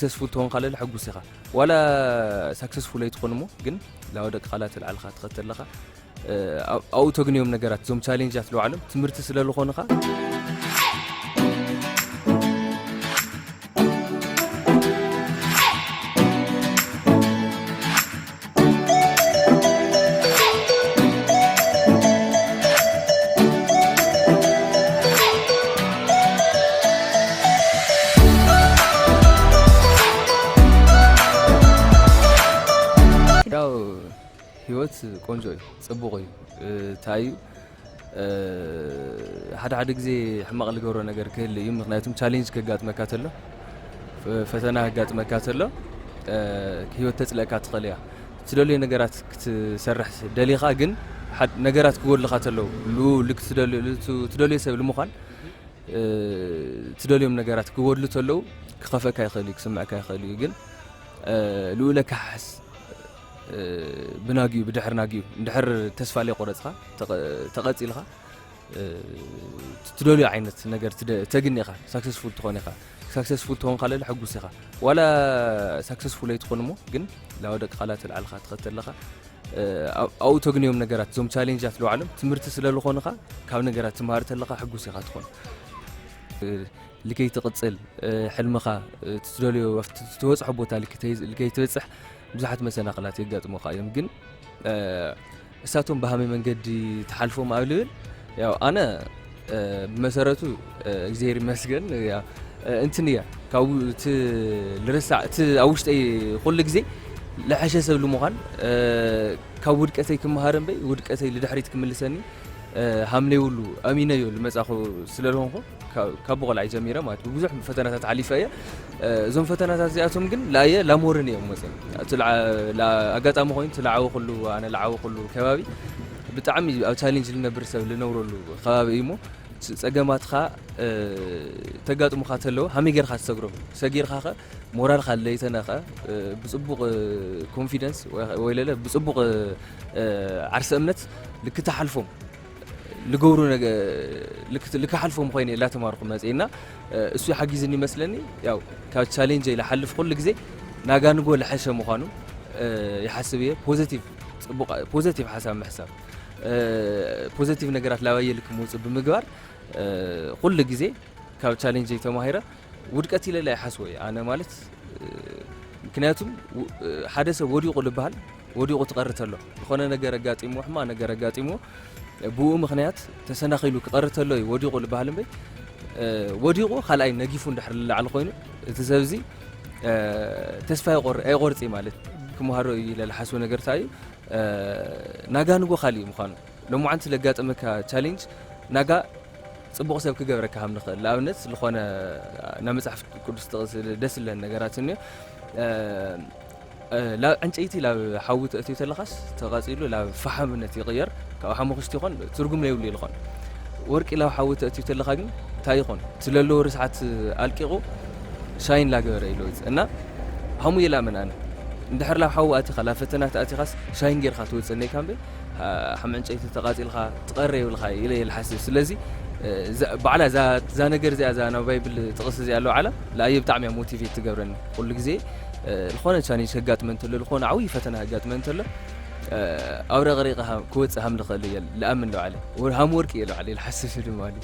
سكسسفول تكون قال حقوس إخا ولا سكسسفول يتكون مو جن لو دك خلات العلقة تختار لها أو تغنيهم نجارات زوم تشالنجات لو علم تمرت سلالو خونخا ህይወት ቆንጆ ጽቡቅ ታዩ ሓደ ጊዜ ሕማቅ ልገብሮ ነገር ክህል እዩ ምክንያቱም ቻሌንጅ ከጋጥመካ ተሎ ፈተና ከጋጥመካ ተሎ ህይወት ተጽለካ ትኸልያ ትደልዩ ነገራት ክትሰርሕ ደሊኻ ግን ነገራት ክጎልካ ተሎ ልክ ትደልዩ ሰብ ልምዃን ትደልዮም ነገራት ክጎድሉ ተሎ ክኸፈካ ይኽእል ክስምዓካ ይኽእል ግን ልኡለካ ሓስ بناجيو بدحر ناجيو ندحر تسفى لي قرصها تقصيلها تدولي عينت نجار تجني خا سكسسفول تكوني خا سكسسفول تكون قال له حقوسي خا ولا سكسسفول يتكون مو جن لو دك خالات العلقة تختار لها أو تغنيهم نجارات زوم تشالنجات لو علم تمرت سلالو خون خا كاو نجارات تمهارت لها حقوسي خا تكون لكي تقصل حلم خا تدولي وفت توسع بوتا لكي توسع بزحت مسناقلات يقاطمو خايم ግን እሳቶም በሃመ መንገድ ተሐልፎ ማብልል ያው አነ በመሰረቱ እግዚአብሔር ይመስገን ያው እንትንያ ካው ልረሳዕት አውሽጠይ ሁሉ ጊዜ ለሐሸ ሰብ ልምዃን ካብ ውድቀተይ ክመሃረን በይ ውድቀተይ ልድሕሪት ክምልሰኒ ሃምነይ ሁሉ አሚነ ይል መጻኹ ስለልሆንኩ ካብ በቆልዓይ ጀሚረ ማለት ብዙሕ ፈተናታት ዓሊፈየ ዞም ፈተናታት እዚኣቶም ግን ላየ ላሞርን እዮም መጽን አጋጣሚ ኮይኑ ትልዓው ሁሉ አነ ልዓው ሁሉ ከባቢ ብጣዕሚ ኣብ ቻሌንጅ ልነብር ሰብ ልነብረሉ ከባቢ እሞ ጸገማትኻ ተጋጥሙኻ ተለው ሃመይ ጌርካ ትሰግሮም ሰጊርካ ሞራልካ ለይተናኻ ብጽቡቕ ኮንፊደንስ ወይ ለለ ብጽቡቕ ዓርሰ እምነት ልክተሓልፎም ልገብሩ ነገር ልክሓልፎም ኮይነ ላ ተማርኩ መጽይና እሱ ሓጊዝኒ መስለኒ ያው ካብ ቻሌንጅ ይልሓልፍ ኩሉ ግዜ ናጋንጎ ለሐሸ ምዃኑ ይሓስብ ፖዚቲቭ ጽቡቕ ፖዚቲቭ ሓሳብ ምሕሳብ ፖዚቲቭ ነገራት ላባየልክ ምውጽእ ብምግባር ኩሉ ግዜ ካብ ቻሌንጅ ተማሂረ ውድቀት ይለላ ይሓስወ ኣነ ማለት ምክንያቱም ሓደ ሰብ ወዲቁ ልበሃል ወዲቁ ትቀርተሎ ዝኾነ ነገር አጋጢሞ ሕማ ነገር አጋጢሞ ብኡ ምክንያት ተሰናኺሉ ክቀርተሎ ወዲቁ ልበሃል እምበይ ወዲቁ ካልኣይ ነጊፉ እንድሕር ልዓል ኮይኑ እቲ ሰብዚ ተስፋ ኣይቆርጽ ማለት ክመሃሮ ይለላ ሓስወ ነገር ታዩ ናጋንጎ ካልእ ምዃኑ ለሙዓንቲ ለጋጠመካ ቻሌንጅ ናጋ ጽቡቕ ሰብ ክገብረካ ሃም ንኽእል ለኣብነት ዝኾነ ናብ መጽሓፍ ቅዱስ ተቕስ ደስ ዝብለን ነገራት እንዮ لا أنتي لا حاوت أتي تلخص تغازيله لا فحمنت يغير كأحمق خستيخون ترجم لا يولي لخون ورك لا حاوت أتي تلخاجن تايخون تللو رسعة الكيغو شاين لا جرى يلوز أنا هم يلا من أنا ندحر لا حاو أتي خلافتنا تأتي خاص شاين غير خاتوت سنة كم بي هم أنتي تغازيل خا تقرر ولا خا إلى الحساس الذي بعلا ذا نجر زي أنا بايبل تقص زي قالوا على لا يبتعمي موتيفي تجبرن كل جزء الخونة ثاني شجعت من تلو الخونة عوي فتنا شجعت من تلو أورا غريقها كوت أهم لخليه لأمن له عليه وهم وركي له عليه الحساس اللي مالي